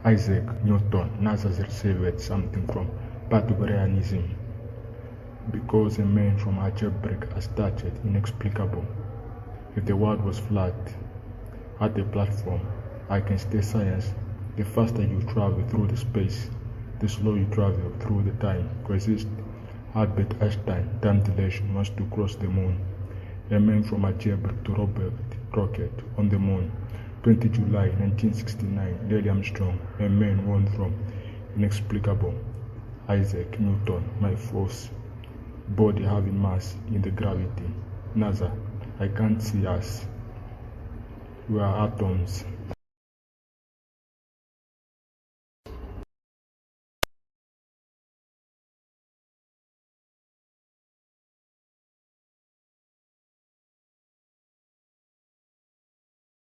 Isaac Newton NASA received something from Pythagoreanism because a man from algebraic started inexplicable. If the world was flat at a platform, I can stay science. The faster you travel through the space, the slower you travel through the time. Coexist. Albert Einstein, time dilation, wants to cross the moon. A man from algebraic to rocket on the moon. 20 July 1969, Neil Armstrong, a man born from inexplicable. Isaac Newton, my force. Body having mass in the gravity. NASA, I can't see us. We are atoms.